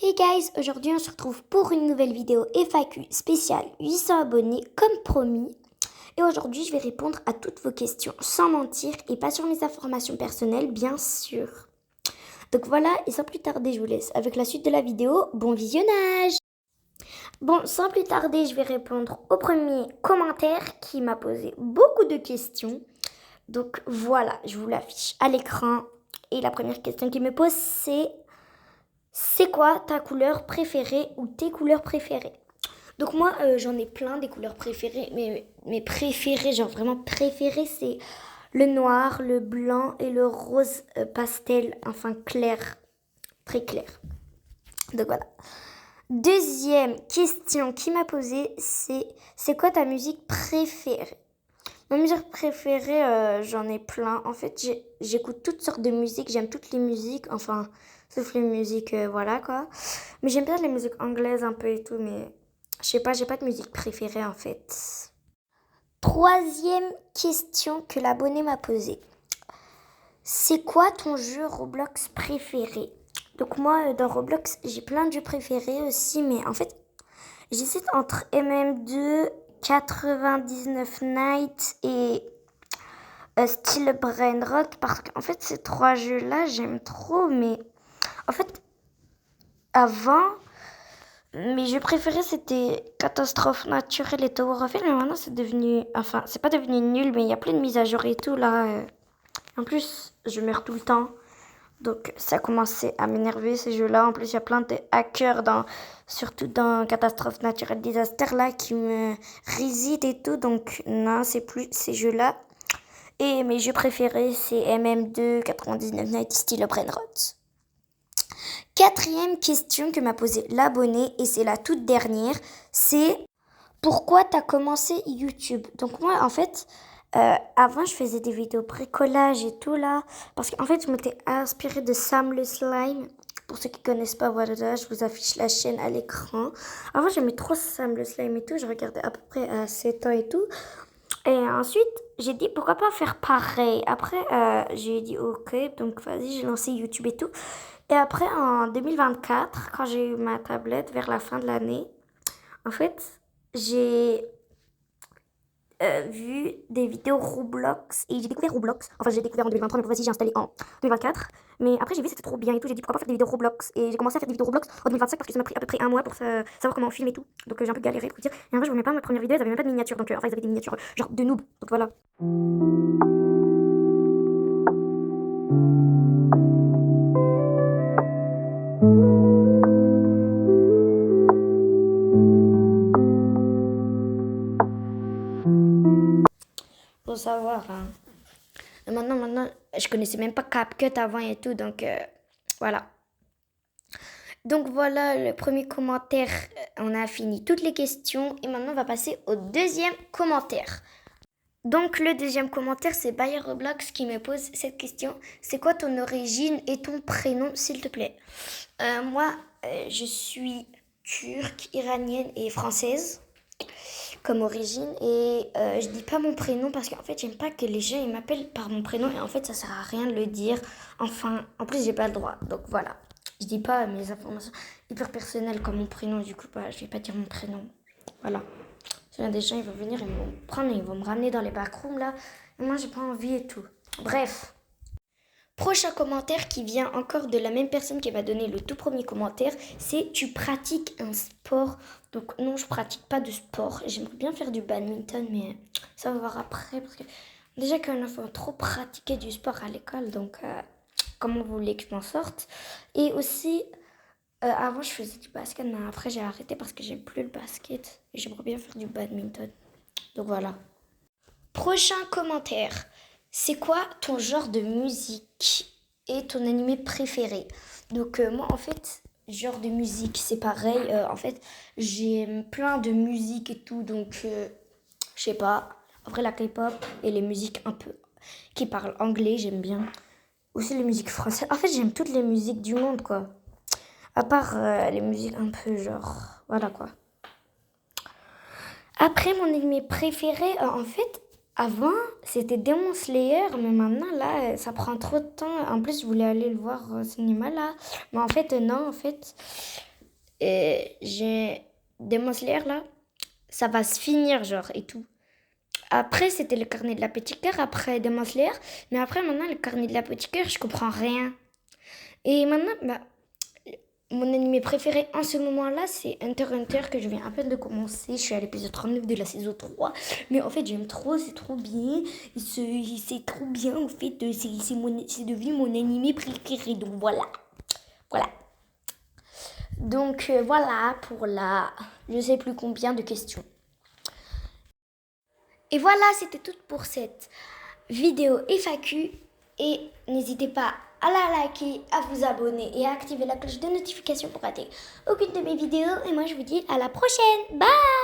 Hey guys, aujourd'hui on se retrouve pour une nouvelle vidéo FAQ spéciale 800 abonnés comme promis. Et aujourd'hui je vais répondre à toutes vos questions sans mentir et pas sur mes informations personnelles bien sûr. Donc voilà, et sans plus tarder je vous laisse avec la suite de la vidéo. Bon visionnage! Bon, sans plus tarder je vais répondre au premier commentaire qui m'a posé beaucoup de questions. Donc voilà, je vous l'affiche à l'écran. Et la première question qu'il me pose c'est quoi ta couleur préférée ou tes couleurs préférées? Donc moi, j'en ai plein des couleurs préférées, mais mes préférées, genre vraiment préférées, c'est le noir, le blanc et le rose pastel, enfin clair, très clair. Donc voilà. Deuxième question qui m'a posée, c'est quoi ta musique préférée? Ma musique préférée, j'en ai plein. En fait, j'écoute toutes sortes de musiques. J'aime toutes les musiques. Enfin, sauf les musiques, voilà quoi. Mais j'aime bien les musiques anglaises un peu et tout. Mais je sais pas, j'ai pas de musique préférée en fait. Troisième question que l'abonné m'a posée. C'est quoi ton jeu Roblox préféré? Donc moi, dans Roblox, j'ai plein de jeux préférés aussi. Mais en fait, j'hésite entre MM2, 99 Nights et style Brain Rot parce qu'en fait ces trois jeux là j'aime trop mais en fait avant mes jeux préférés c'était Catastrophe naturelle et Tower of Hell mais maintenant c'est devenu enfin c'est pas devenu nul mais il y a plein de mises à jour et tout là en plus je meurs tout le temps donc ça a commencé à m'énerver ces jeux là en plus il y a plein de hackers surtout dans Catastrophe naturelle Disaster là qui me résident et tout donc non c'est plus ces jeux là. Et mes jeux préférés, c'est MM2, 99 Night, style Brainrot. Quatrième question que m'a posée l'abonné, et c'est la toute dernière, c'est pourquoi t'as commencé YouTube? Donc moi, en fait, avant, je faisais des vidéos bricolage et tout là, parce qu'en fait, je m'étais inspirée de Sam le Slime. Pour ceux qui connaissent pas, voilà, je vous affiche la chaîne à l'écran. Avant, j'aimais trop Sam le Slime et tout, je regardais à peu près à 7 ans et tout. Et ensuite, j'ai dit pourquoi pas faire pareil. Après, j'ai dit ok, donc vas-y, j'ai lancé YouTube et tout. Et après, en 2024, quand j'ai eu ma tablette vers la fin de l'année, en fait, j'ai vu des vidéos Roblox et j'ai découvert Roblox. Enfin, j'ai découvert en 2023, mais vas-y, j'ai installé en 2024. Mais après, j'ai vu que c'était trop bien et tout. J'ai dit pourquoi pas faire des vidéos Roblox. Et j'ai commencé à faire des vidéos Roblox en 2025 parce que ça m'a pris à peu près un mois pour savoir comment on filme et tout. Donc j'ai un peu galéré pour dire. Et en vrai, je vous mets pas ma première vidéo, ils avaient même pas de miniature. Donc enfin, ils avaient des miniatures genre de noob. Donc voilà. Faut savoir, hein. Maintenant, je connaissais même pas CapCut avant et tout. Donc voilà. Donc voilà le premier commentaire, on a fini toutes les questions et maintenant on va passer au deuxième commentaire. Donc le deuxième commentaire c'est Bayer Roblox qui me pose cette question. C'est quoi ton origine et ton prénom s'il te plaît? Moi je suis turque, iranienne et française comme origine et je dis pas mon prénom parce qu'en fait j'aime pas que les gens ils m'appellent par mon prénom et en fait ça sert à rien de le dire. Enfin en plus j'ai pas le droit donc voilà. Je dis pas mes informations hyper personnelles comme mon prénom, du coup, je vais pas dire mon prénom. Voilà. Il y a des gens, ils vont venir, ils vont me prendre, ils vont me ramener dans les backrooms, là. Et moi, j'ai pas envie et tout. Bref. Prochain commentaire qui vient encore de la même personne qui m'a donné le tout premier commentaire, c'est tu pratiques un sport? Donc non, je pratique pas de sport. J'aimerais bien faire du badminton, mais ça va voir après parce que déjà qu'un enfant trop pratiquer du sport à l'école, donc comment vous voulez que je m'en sorte? Et aussi, avant je faisais du basket, mais après j'ai arrêté parce que j'aime plus le basket et j'aimerais bien faire du badminton. Donc voilà. Prochain commentaire. C'est quoi ton genre de musique et ton animé préféré? Donc moi en fait, genre de musique c'est pareil. En fait, j'aime plein de musique et tout. Donc je sais pas. Après la K-pop et les musiques un peu qui parlent anglais, j'aime bien. Aussi les musiques françaises. En fait, j'aime toutes les musiques du monde quoi. À part les musiques un peu genre... Voilà quoi. Après, mon animé préféré, en fait, Avant, c'était Demon Slayer, mais maintenant, là, ça prend trop de temps. En plus, je voulais aller le voir au cinéma, là. Mais en fait, non, en fait, j'ai Demon Slayer, là, ça va se finir, genre, et tout. Après, c'était le carnet de l'apothicaire, après Demon Slayer. Mais après, maintenant, le carnet de l'apothicaire, je comprends rien. Et maintenant, bah, mon animé préféré en ce moment-là, c'est Hunter x Hunter, que je viens à peine de commencer. Je suis à l'épisode 39 de la saison 3. Mais en fait, j'aime trop, c'est trop bien. C'est trop bien, en fait. C'est devenu mon animé préféré. Donc voilà. Voilà. Donc voilà pour la je sais plus combien de questions. Et voilà, c'était tout pour cette vidéo FAQ. Et n'hésitez pas à la liker, à vous abonner et à activer la cloche de notification pour rater aucune de mes vidéos. Et moi, je vous dis à la prochaine. Bye!